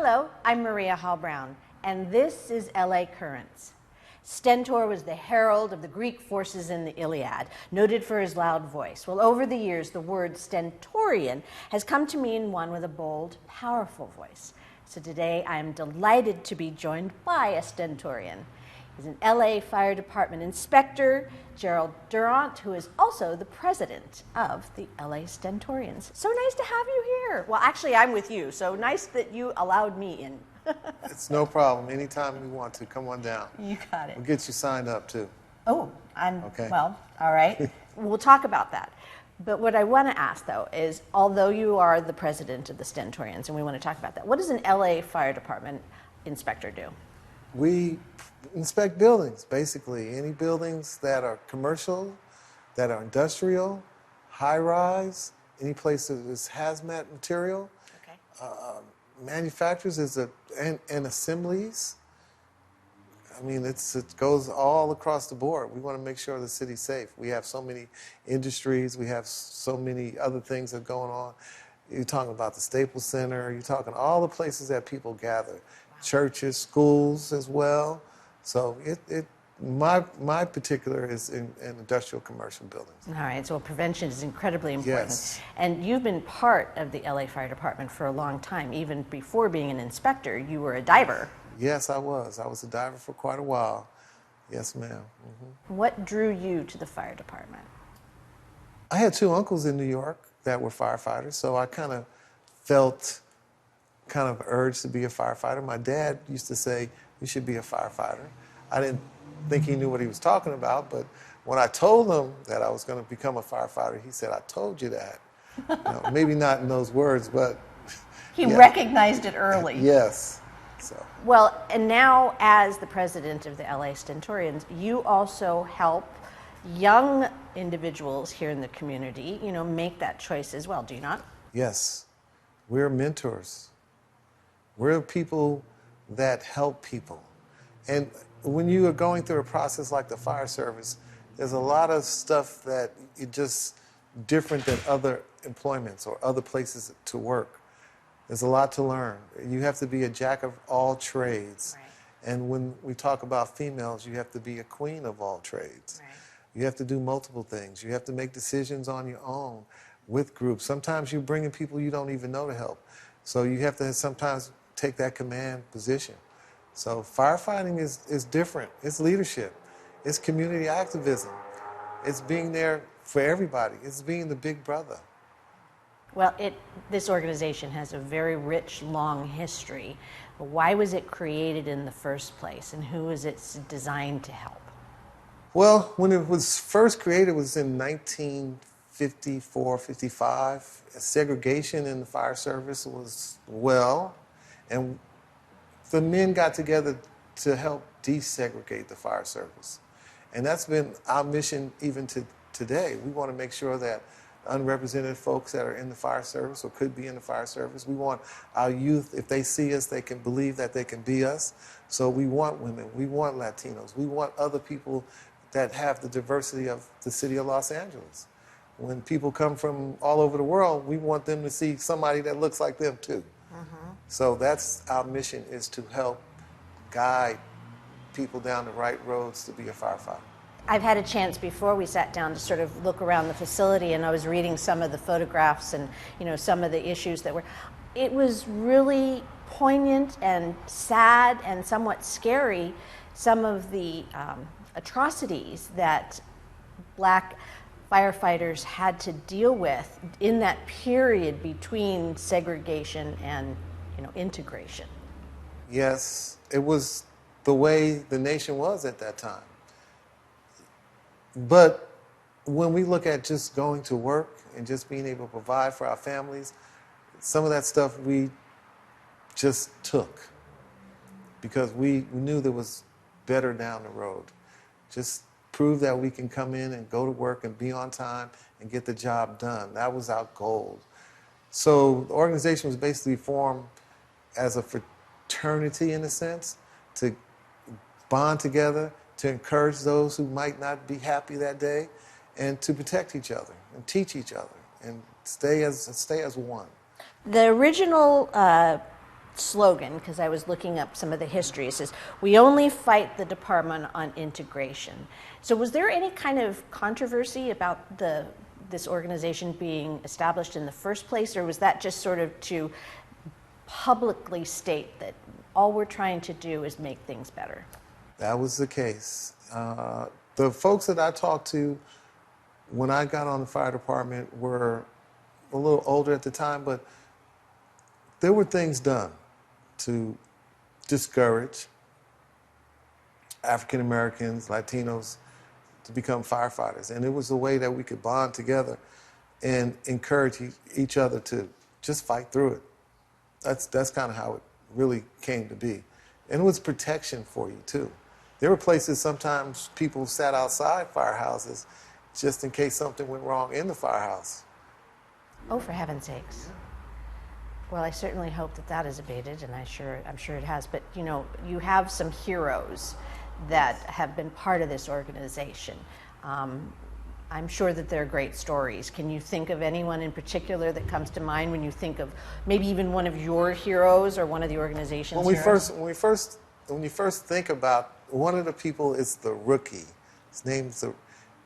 Hello, I'm Maria Hall Brown, and this is LA Currents. Stentor was the herald of the Greek forces in the Iliad, noted for his loud voice. Well, over the years, the word Stentorian has come to mean one with a bold, powerful voice. So today, I am delighted to be joined by a Stentorian. He's an LA Fire Department inspector, Gerald Durant, who is also the president of the LA Stentorians. So nice to have you here. Well, actually, I'm with you, so nice that you allowed me in. It's no problem. Anytime you want to, come on down. You got it. We'll get you signed up, too. Oh, Okay. Well, all right. We'll talk about that. But what I want to ask, though, is although you are the president of the Stentorians, and we want to talk about that, what does an LA Fire Department inspector do? We inspect buildings, basically. Any buildings that are commercial, that are industrial, high-rise, any place that is hazmat material, Okay. manufacturers and assemblies. I mean, it goes all across the board. We want to make sure the city's safe. We have so many industries. We have so many other things that are going on. You're talking about the Staples Center. You're talking all the places that people gather. Wow. Churches, schools as well. So my particular is in industrial commercial buildings. All right, so prevention is incredibly important. Yes. And you've been part of the LA Fire Department for a long time. Even before being an inspector, you were a diver. Yes, I was. I was a diver for quite a while. Yes, ma'am. Mm-hmm. What drew you to the fire department? I had two uncles in New York that were firefighters, so I kind of felt urged to be a firefighter. My dad used to say, you should be a firefighter. I didn't think he knew what he was talking about, but when I told him that I was going to become a firefighter, he said, I told you that. You know, maybe not in those words, but... He recognized it early. Yes. So. Well, and now as the president of the LA Stentorians, you also help young individuals here in the community, make that choice as well, do you not? Yes. We're mentors. We're people that help people. And when you are going through a process like the fire service, there's a lot of stuff that is just different than other employments or other places to work. There's a lot to learn. You have to be a jack of all trades. Right. And when we talk about females, you have to be a queen of all trades. Right. You have to do multiple things. You have to make decisions on your own with groups. Sometimes you're bringing people you don't even know to help. So you have to sometimes take that command position. So firefighting is different. It's leadership. It's community activism. It's being there for everybody. It's being the big brother. Well, this organization has a very rich, long history. Why was it created in the first place, and who is it designed to help? Well, when it was first created, it was in 1954, 55. Segregation in the fire service was and the men got together to help desegregate the fire service. And that's been our mission even to today. We want to make sure that unrepresented folks that are in the fire service or could be in the fire service, we want our youth, if they see us, they can believe that they can be us. So we want women, we want Latinos, we want other people that have the diversity of the city of Los Angeles. When people come from all over the world, we want them to see somebody that looks like them too. Mm-hmm. So that's our mission, is to help guide people down the right roads to be a firefighter. I've had a chance before we sat down to sort of look around the facility, and I was reading some of the photographs and some of the issues that were. It was really poignant and sad and somewhat scary, some of the atrocities that Black firefighters had to deal with in that period between segregation and integration. Yes, it was the way the nation was at that time. But when we look at just going to work and just being able to provide for our families, some of that stuff we just took because we knew there was better down the road. Just prove that we can come in and go to work and be on time and get the job done. That was our goal. So the organization was basically formed as a fraternity, in a sense, to bond together, to encourage those who might not be happy that day, and to protect each other and teach each other and stay as one. The original slogan, because I was looking up some of the history. It says, "We only fight the department on integration." So was there any kind of controversy about this organization being established in the first place, or was that just sort of to publicly state that all we're trying to do is make things better? That was the case. The folks that I talked to when I got on the fire department were a little older at the time, but there were things done to discourage African Americans, Latinos to become firefighters. And it was a way that we could bond together and encourage each other to just fight through it. That's kind of how it really came to be. And it was protection for you, too. There were places sometimes people sat outside firehouses just in case something went wrong in the firehouse. Oh, for heaven's sakes. Well, I certainly hope that that is abated, and I'm sure it has. But, you know, you have some heroes that have been part of this organization. I'm sure that they're great stories. Can you think of anyone in particular that comes to mind when you think of maybe even one of your heroes or one of the organization's heroes? When you first think about one of the people is the rookie.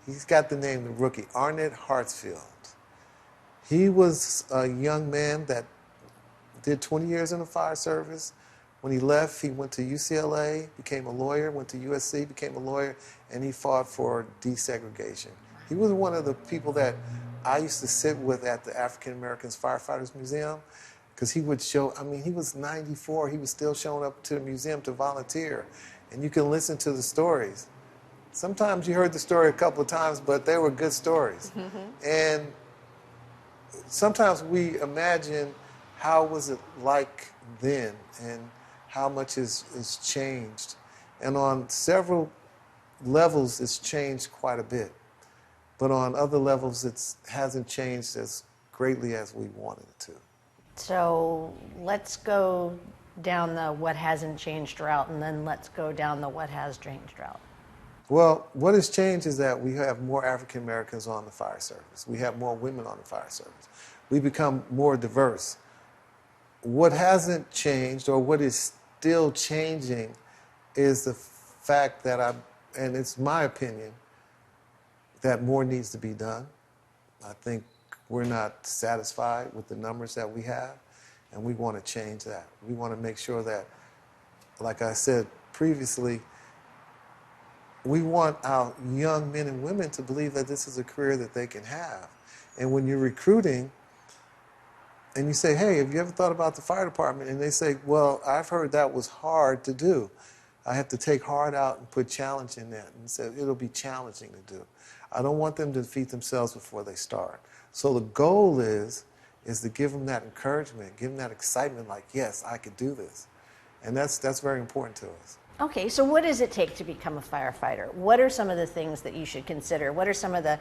He's got the name the rookie, Arnett Hartsfield. He was a young man that did 20 years in the fire service. When he left, he went to UCLA, became a lawyer, went to USC, became a lawyer, and he fought for desegregation. He was one of the people that I used to sit with at the African Americans Firefighters Museum, because he would show, I mean, he was 94, he was still showing up to the museum to volunteer, and you can listen to the stories. Sometimes you heard the story a couple of times, but they were good stories. Mm-hmm. And sometimes we imagine how was it like then and how much is changed. And on several levels, it's changed quite a bit. But on other levels, it hasn't changed as greatly as we wanted it to. So let's go down the what hasn't changed route, and then let's go down the what has changed route. Well, what has changed is that we have more African Americans on the fire service. We have more women on the fire service. We become more diverse. What hasn't changed, or what is still changing, is the fact that and it's my opinion, that more needs to be done. I think we're not satisfied with the numbers that we have, and we want to change that. We want to make sure that, like I said previously, we want our young men and women to believe that this is a career that they can have. And when you're recruiting, and you say, hey, have you ever thought about the fire department? And they say, well, I've heard that was hard to do. I have to take hard out and put challenge in that. And so it'll be challenging to do. I don't want them to defeat themselves before they start. So the goal is to give them that encouragement, give them that excitement, like, yes, I could do this. And that's very important to us. Okay, so what does it take to become a firefighter? What are some of the things that you should consider? What are some of the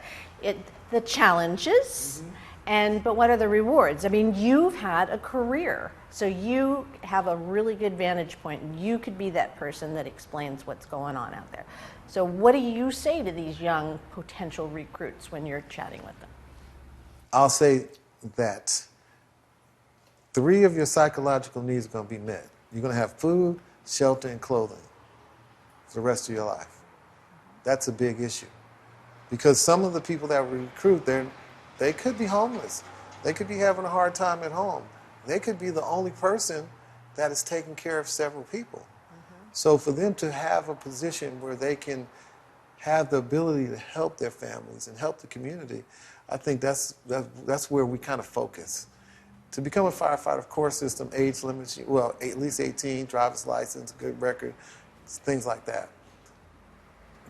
challenges? Mm-hmm. But what are the rewards? I mean, you've had a career, so you have a really good vantage point, and you could be that person that explains what's going on out there. So what do you say to these young potential recruits when you're chatting with them? I'll say that 3 of your psychological needs are going to be met. You're going to have food, shelter, and clothing for the rest of your life. That's a big issue. Because some of the people that we recruit, they could be homeless. They could be having a hard time at home. They could be the only person that is taking care of several people. Mm-hmm. So for them to have a position where they can have the ability to help their families and help the community, I think that's where we kind of focus. To become a firefighter, of course, there's some age limits. Well, at least 18, driver's license, good record, things like that.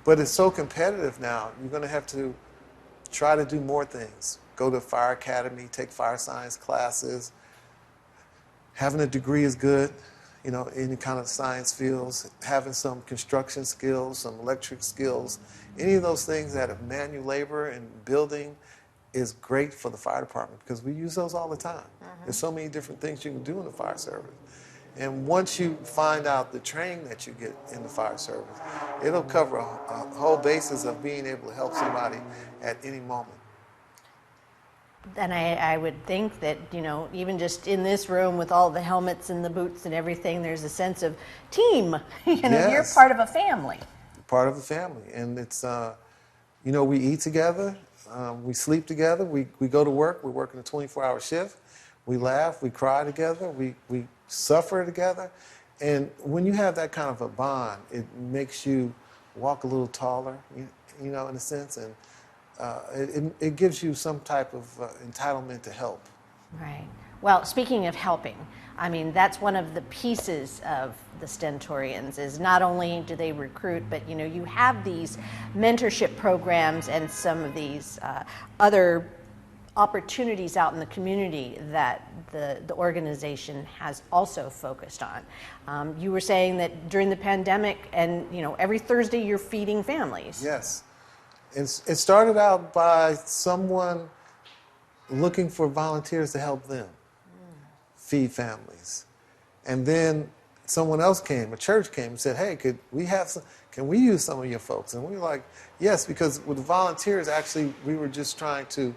But it's so competitive now, you're going to have to try to do more things. Go to a fire academy, take fire science classes. Having a degree is good, you know, any kind of science fields. Having some construction skills, some electric skills, any of those things that are manual labor and building is great for the fire department because we use those all the time. Mm-hmm. There's so many different things you can do in the fire service. And once you find out the training that you get in the fire service, it'll cover a whole basis of being able to help somebody at any moment. And I would think that, you know, even just in this room with all the helmets and the boots and everything, there's a sense of team. You know, you're Yes, part of a family. part of the family. And it's, you know, we eat together, we sleep together, we go to work, we work in a 24-hour shift, we laugh, we cry together, we suffer together. And when you have that kind of a bond, it makes you walk a little taller, you know, in a sense, and it gives you some type of entitlement to help. Right. Well, speaking of helping, I mean, that's one of the pieces of the Stentorians is not only do they recruit, but, you know, you have these mentorship programs and some of these other opportunities out in the community that the organization has also focused on. You were saying that during the pandemic and, you know, every Thursday you're feeding families. Yes. It started out by someone looking for volunteers to help them feed families. And then someone else came, a church came and said, hey, can we use some of your folks? And we were like, yes, because with the volunteers, actually, we were just trying to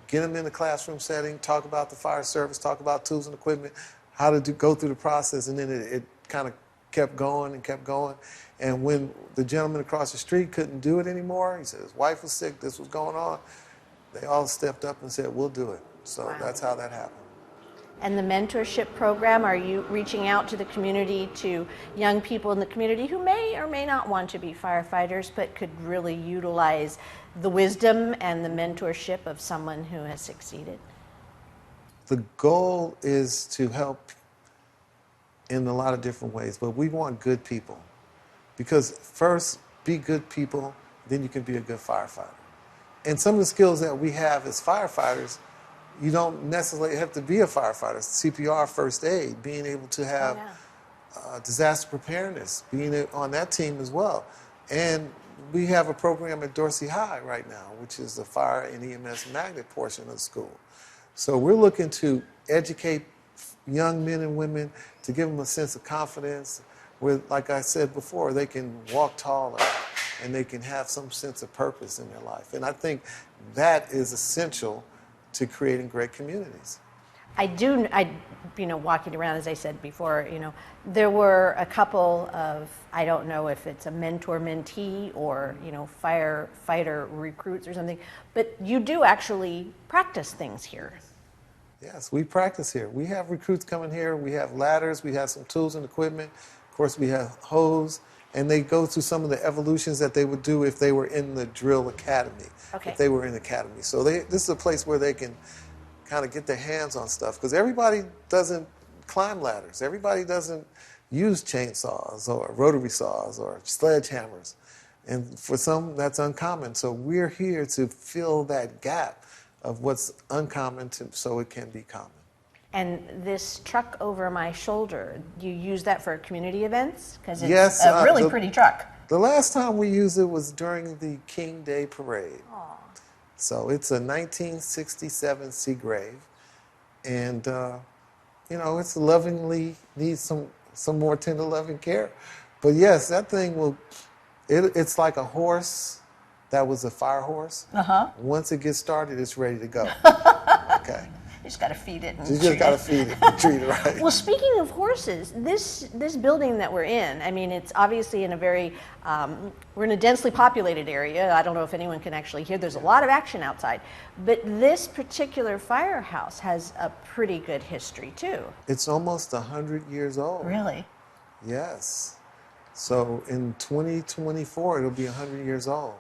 get them in the classroom setting, talk about the fire service, talk about tools and equipment, how to go through the process, and then it kind of kept going and kept going. And when the gentleman across the street couldn't do it anymore, he said his wife was sick, this was going on, they all stepped up and said, we'll do it. So Wow. That's how that happened. And the mentorship program, are you reaching out to the community, to young people in the community who may or may not want to be firefighters, but could really utilize the wisdom and the mentorship of someone who has succeeded? The goal is to help in a lot of different ways, but we want good people. Because first, be good people, then you can be a good firefighter. And some of the skills that we have as firefighters, you don't necessarily have to be a firefighter. CPR, first aid, being able to have disaster preparedness, being on that team as well. And we have a program at Dorsey High right now, which is the fire and EMS magnet portion of the school. So we're looking to educate young men and women to give them a sense of confidence where, like I said before, they can walk taller and they can have some sense of purpose in their life. And I think that is essential to creating great communities. You know, walking around, as I said before, you know, there were a couple of, I don't know if it's a mentor-mentee or, you know, firefighter recruits or something, but you do actually practice things here. Yes, we practice here. We have recruits coming here. We have ladders. We have some tools and equipment. Of course, we have hose. And they go through some of the evolutions that they would do if they were in the drill academy, if they were in academy. So this is a place where they can kind of get their hands on stuff, because everybody doesn't climb ladders. Everybody doesn't use chainsaws or rotary saws or sledgehammers. And for some, that's uncommon. So we're here to fill that gap of what's uncommon so it can be common. And this truck over my shoulder, you use that for community events? Because it's yes, a really pretty truck. The last time we used it was during the King Day Parade. Aww. So it's a 1967 Seagrave. And, you know, it's lovingly needs some more tender loving care. But yes, that thing it's like a horse that was a fire horse. Once it gets started, it's ready to go. Okay. You just got to feed it. You just got to feed it and treat it right. Well, speaking of horses, this building that we're in, I mean, it's obviously in a very, we're in a densely populated area. I don't know if anyone can actually hear. There's a lot of action outside. But this particular firehouse has a pretty good history, too. It's almost 100 years old. Really? Yes. So in 2024, it'll be 100 years old.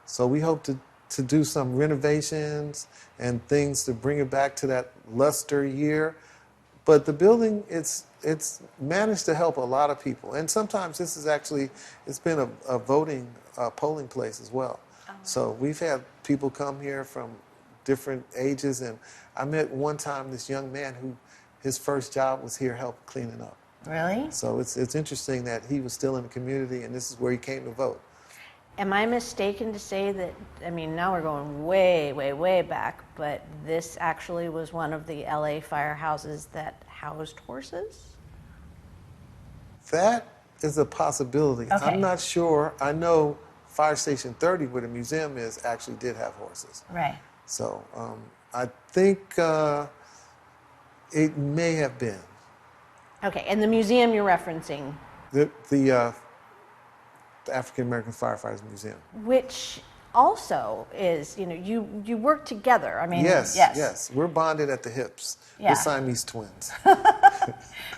So we hope to do some renovations and things to bring it back to that luster year. But the building, it's managed to help a lot of people. And sometimes this is actually, it's been a voting, polling place as well. Oh. So we've had people come here from different ages. And I met one time this young man who his first job was here help cleaning up. Really? So it's interesting that he was still in the community and this is where he came to vote. Am I mistaken to say that, I mean, now we're going way, way, way back, but this actually was one of the LA firehouses that housed horses? That is a possibility. Okay. I'm not sure. I know Fire Station 30, where the museum is, actually did have horses. Right. So I think it may have been. Okay, and the museum you're referencing, The African American Firefighters Museum. which also is, you work together. I mean, Yes. We're bonded at the hips. Yeah. We're Siamese twins.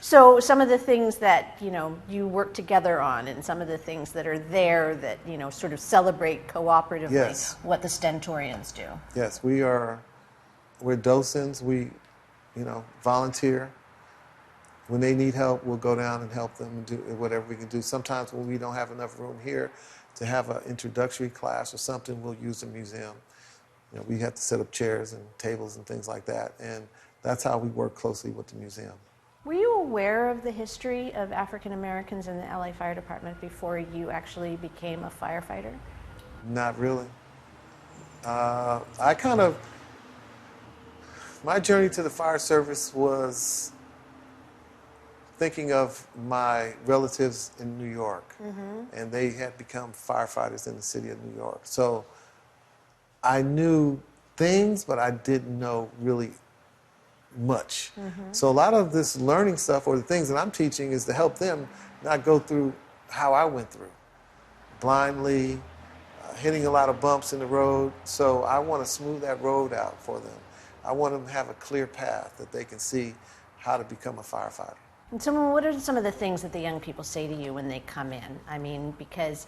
So some of the things that, you work together on and some of the things that are there that, sort of celebrate cooperatively Yes. what the Stentorians do. Yes, we're docents. We, volunteer. When they need help, we'll go down and help them and do whatever we can do. Sometimes when we don't have enough room here to have an introductory class or something, we'll use the museum. We have to set up chairs and tables and things like that. And that's how we work closely with the museum. Were you aware of the history of African Americans in the LA Fire Department before you actually became a firefighter? Not really. My journey to the fire service was thinking of my relatives in New York, and they had become firefighters in the city of New York. So I knew things, but I didn't know really much. So a lot of this learning stuff or the things that I'm teaching is to help them not go through how I went through, blindly, hitting a lot of bumps in the road. So I want to smooth that road out for them. I want them to have a clear path that they can see how to become a firefighter. And so what are some of the things that the young people say to you when they come in? I mean, because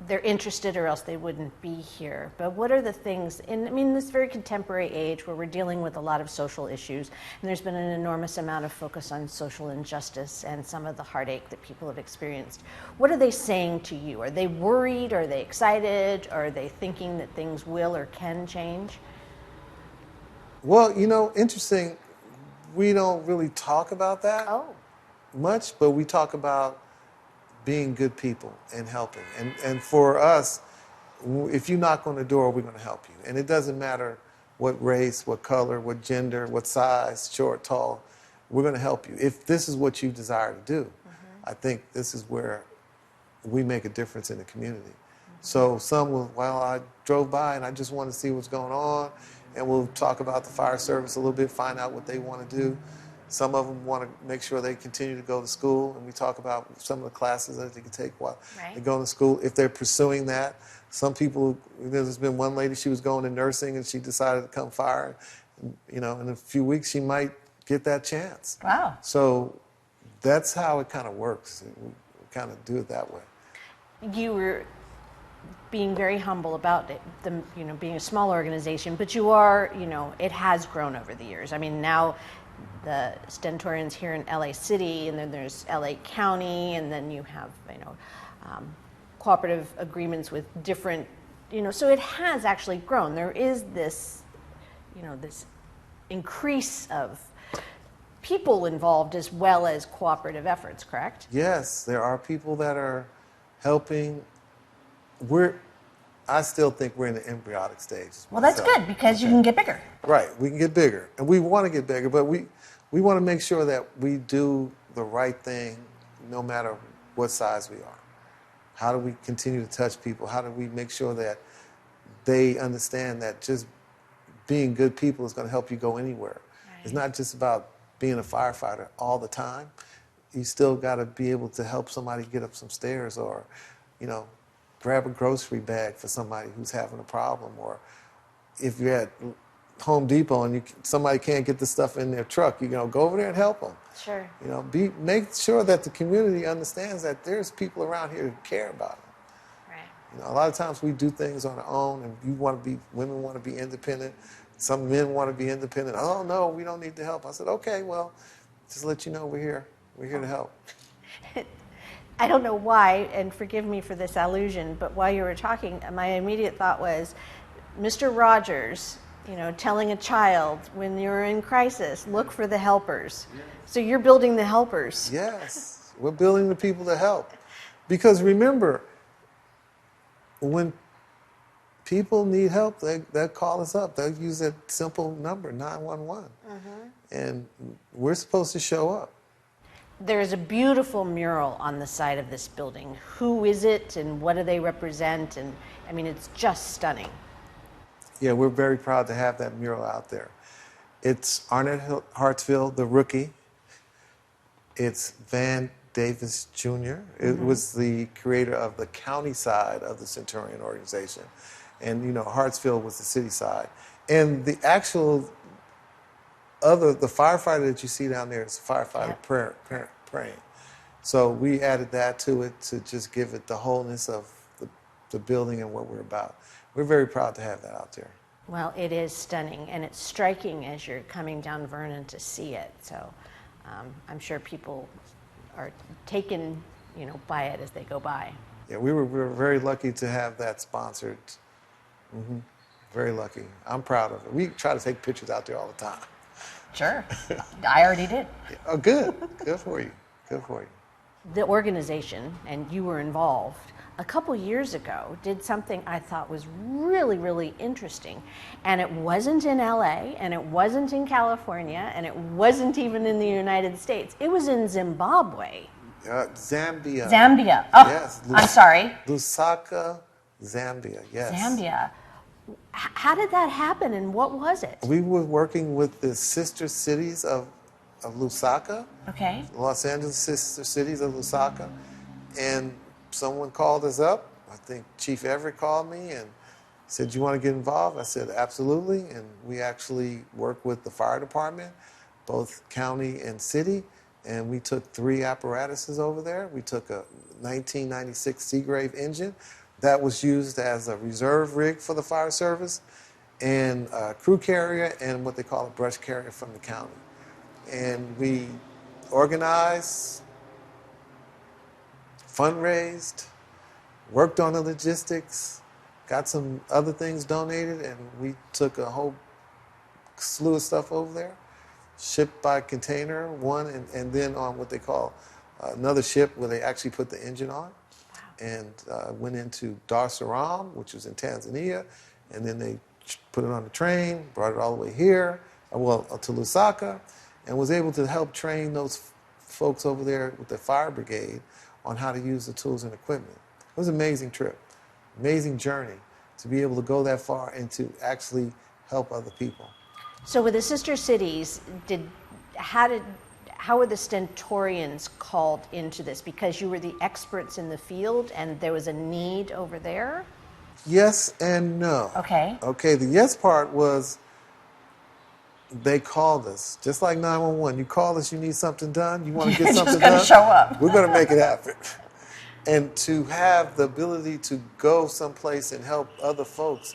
they're interested or else they wouldn't be here. But what are the things, in this very contemporary age where we're dealing with a lot of social issues, and there's been an enormous amount of focus on social injustice and some of the heartache that people have experienced. What are they saying to you? Are they worried? Are they excited? Are they thinking that things will or can change? Well, interesting, we don't really talk about that much, but we talk about being good people and helping. And for us, if you knock on the door, we're going to help you. And it doesn't matter what race, what color, what gender, what size, short, tall, we're going to help you. If this is what you desire to do, I think this is where we make a difference in the community. So some will, I drove by and I just want to see what's going on, and we'll talk about the fire service a little bit, find out what they want to do. Some of them want to make sure they continue to go to school, and we talk about some of the classes that they can take while they go to school, if they're pursuing that. Some people, there's been one lady, she was going to nursing, and she decided to come fire. In a few weeks, she might get that chance. Wow. So that's how it kind of works. We kind of do it that way. You were being very humble about it, being a small organization, but you are, it has grown over the years. I mean, now the Stentorians here in LA City, and then there's LA County, and then you have, cooperative agreements with different, so it has actually grown. There is this, this increase of people involved as well as cooperative efforts, correct? Yes, there are people that are helping. I still think we're in the embryonic stage. Well, that's good, because you can get bigger. Right, we can get bigger, and we want to get bigger, but we want to make sure that we do the right thing no matter what size we are. How do we continue to touch people? How do we make sure that they understand that just being good people is going to help you go anywhere? Right. It's not just about being a firefighter all the time. You still got to be able to help somebody get up some stairs, or, grab a grocery bag for somebody who's having a problem, or if you're at Home Depot and somebody can't get the stuff in their truck, go over there and help them. Sure. Make sure that the community understands that there's people around here who care about them. Right. A lot of times we do things on our own, and women want to be independent. Some men want to be independent. Oh no, we don't need the help. I said, okay, well, just let you know we're here. We're here to help. I don't know why, and forgive me for this allusion, but while you were talking, my immediate thought was, Mr. Rogers, telling a child, when you're in crisis, look for the helpers. Yes. So you're building the helpers. Yes, we're building the people to help. Because remember, when people need help, they'll call us up. They'll use that simple number, 911. And we're supposed to show up. There's a beautiful mural on the side of this building. Who is it, and what do they represent? And it's just stunning. Yeah, we're very proud to have that mural out there. It's Arnett Hartsfield, the rookie. It's Van Davis Jr. It was the creator of the county side of the Stentorian organization. And, you know, Hartsfield was the city side. And the actual the firefighter that you see down there is a firefighter praying. So we added that to it to just give it the wholeness of the building and what we're about. We're very proud to have that out there. Well, it is stunning, and it's striking as you're coming down Vernon to see it. So I'm sure people are taken, you know, by it as they go by. Yeah, we were very lucky to have that sponsored. Very lucky. I'm proud of it. We try to take pictures out there all the time. Sure. I already did. Oh, good. Good for you. Good for you. The organization, and you were involved, a couple years ago did something I thought was really, really interesting. And it wasn't in LA, and it wasn't in California, and it wasn't even in the United States. It was in Zimbabwe. Zambia. Zambia. Oh, yes. I'm sorry. Lusaka, Zambia, yes. Zambia. How did that happen, and what was it? We were working with the sister cities of Lusaka. Okay. Los Angeles sister cities of Lusaka. And someone called us up. I think Chief Everett called me and said, "You want to get involved?" I said, "Absolutely." And we actually work with the fire department, both county and city. And we took 3 apparatuses over there. We took a 1996 Seagrave engine that was used as a reserve rig for the fire service, and a crew carrier, and what they call a brush carrier from the county. And we organized, fundraised, worked on the logistics, got some other things donated, and we took a whole slew of stuff over there, shipped by container, one, and then on what they call another ship where they actually put the engine on. And went into Dar es Salaam, which was in Tanzania, and then they put it on the train, brought it all the way here, to Lusaka, and was able to help train those folks over there with the fire brigade on how to use the tools and equipment. It was an amazing trip, amazing journey to be able to go that far and to actually help other people. So with the sister cities, how were the Stentorians called into this? Because you were the experts in the field and there was a need over there? Yes and no. Okay. Okay, the yes part was they called us. Just like 911. You call us, you need something done, you want to get something done. Just gotta show up. We're going to make it happen. And to have the ability to go someplace and help other folks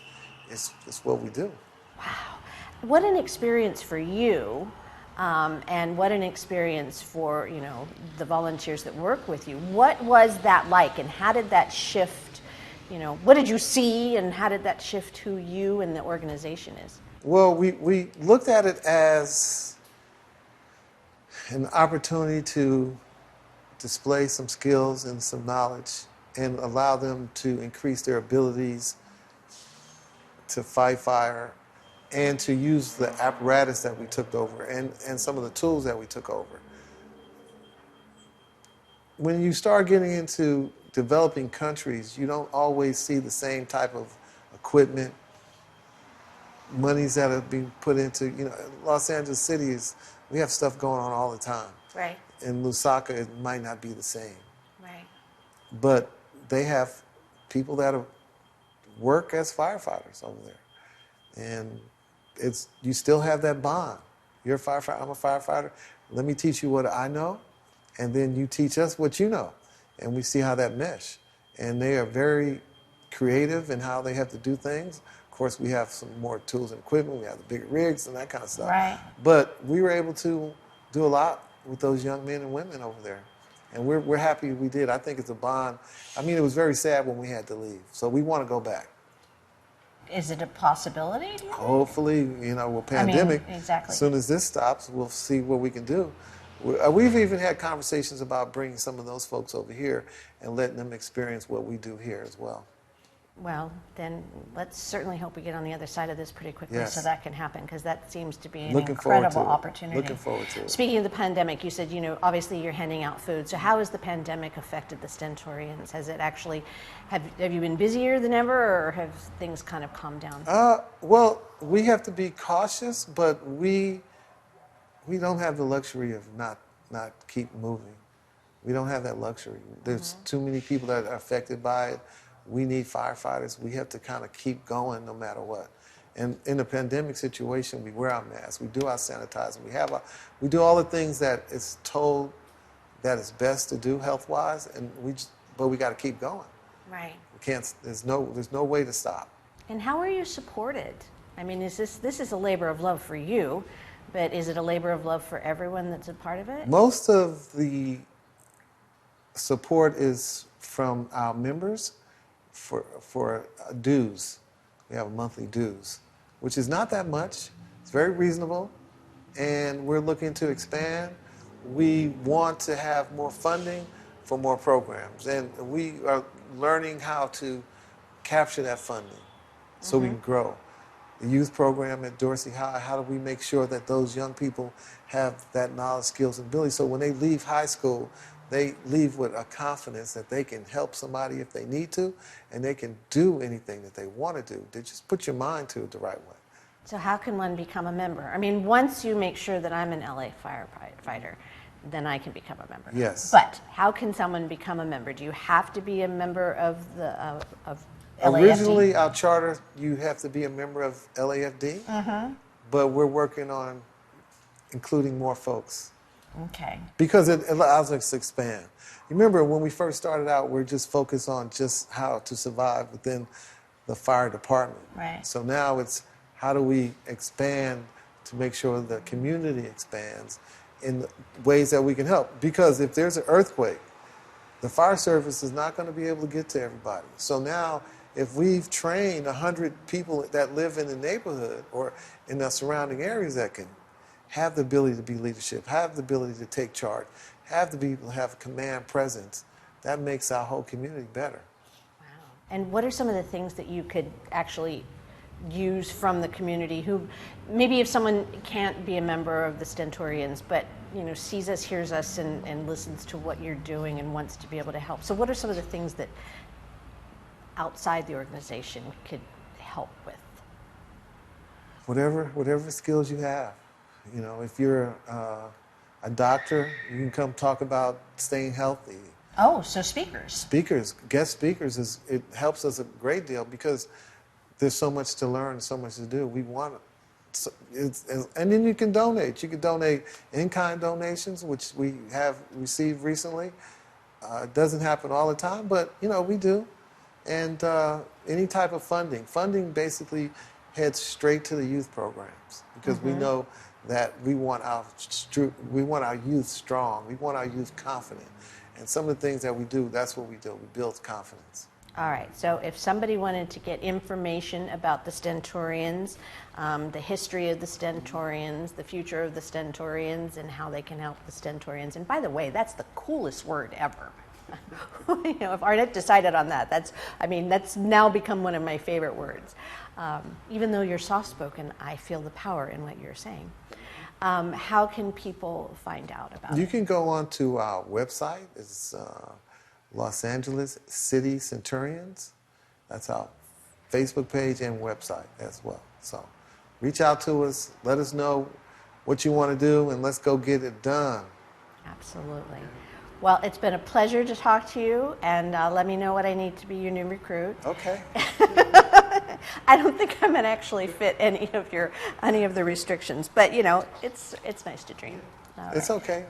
is what we do. Wow. What an experience for you. And what an experience for, you know, the volunteers that work with you. What was that like, and how did that shift, you know, what did you see, and how did that shift who you and the organization is? Well, we looked at it as an opportunity to display some skills and some knowledge and allow them to increase their abilities to fight fire and to use the apparatus that we took over and some of the tools that we took over. When you start getting into developing countries, you don't always see the same type of equipment, monies that are being put into, you know, Los Angeles City we have stuff going on all the time. Right. In Lusaka, it might not be the same. Right. But they have people that work as firefighters over there. And you still have that bond. You're a firefighter, I'm a firefighter. Let me teach you what I know, and then you teach us what you know. And we see how that mesh. And they are very creative in how they have to do things. Of course, we have some more tools and equipment. We have the bigger rigs and that kind of stuff. Right. But we were able to do a lot with those young men and women over there. And we're happy we did. I think it's a bond. I mean, it was very sad when we had to leave. So we want to go back. Is it a possibility? Hopefully, you know, with pandemic, exactly. As soon as this stops, we'll see what we can do. We've even had conversations about bringing some of those folks over here and letting them experience what we do here as well. Well, then let's certainly hope we get on the other side of this pretty quickly Yes. so that can happen, because that seems to be an Looking forward incredible to it. opportunity. Looking forward to it. Speaking of the pandemic, you said, obviously you're handing out food. So how has the pandemic affected the Stentorians? Has it actually, have you been busier than ever, or have things kind of calmed down? Well, we have to be cautious, but we don't have the luxury of not keep moving. We don't have that luxury. There's too many people that are affected by it. We need firefighters. We have to kind of keep going no matter what. And in a pandemic situation, we wear our masks, we do our sanitizing, we do all the things that it's told that it's best to do health-wise, and but we got to keep going. Right. We can't. There's no way to stop. And how are you supported? I mean, this is a labor of love for you, but is it a labor of love for everyone that's a part of it? Most of the support is from our members for dues. We have monthly dues, which is not that much. It's very reasonable, and we're looking to expand. We want to have more funding for more programs, and we are learning how to capture that funding so we can grow. The youth program at Dorsey High, how do we make sure that those young people have that knowledge, skills, and ability so when they leave high school, they leave with a confidence that they can help somebody if they need to, and they can do anything that they want to do. They just put your mind to it the right way. So how can one become a member? I mean, once you make sure that I'm an LA firefighter, then I can become a member. Yes. But how can someone become a member? Do you have to be a member of the of LAFD? Originally, our charter, you have to be a member of LAFD, but we're working on including more folks. Okay. Because it allows us to expand. You remember when we first started out, we were just focused on just how to survive within the fire department. Right. So now it's how do we expand to make sure the community expands in the ways that we can help. Because if there's an earthquake, the fire service is not going to be able to get to everybody. So now if we've trained 100 people that live in the neighborhood or in the surrounding areas that can have the ability to be leadership, have the ability to take charge, have the people have command presence, that makes our whole community better. Wow. And what are some of the things that you could actually use from the community who, maybe if someone can't be a member of the Stentorians, but sees us, hears us, and listens to what you're doing and wants to be able to help. So what are some of the things that outside the organization could help with? Whatever skills you have. If you're a doctor, you can come talk about staying healthy. Oh, so speakers. Guest speakers, it helps us a great deal because there's so much to learn, so much to do. We want it. And then you can donate. You can donate in-kind donations, which we have received recently. It doesn't happen all the time, but we do. And any type of funding. Funding basically heads straight to the youth programs because we know that we want our youth strong. We want our youth confident. And some of the things that we do, that's what we do. We build confidence. All right. So if somebody wanted to get information about the Stentorians, the history of the Stentorians, the future of the Stentorians, and how they can help the Stentorians, and by the way, that's the coolest word ever. If Arnett decided on that, that's now become one of my favorite words. Even though you're soft-spoken, I feel the power in what you're saying. How can people find out about it? You can go on to our website. It's Los Angeles City Stentorians. That's our Facebook page and website as well. So reach out to us. Let us know what you want to do, and let's go get it done. Absolutely. Well, it's been a pleasure to talk to you, and let me know what I need to be your new recruit. Okay. I don't think I'm going to actually fit any of the restrictions, but it's nice to dream. It's okay.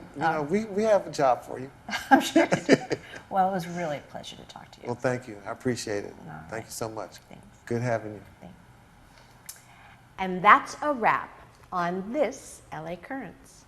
We have a job for you. I'm sure you do. Well, it was really a pleasure to talk to you. Well, thank you. I appreciate it. All right. Thank you so much. Thanks. Good having you. Thanks. And that's a wrap on this LA Currents.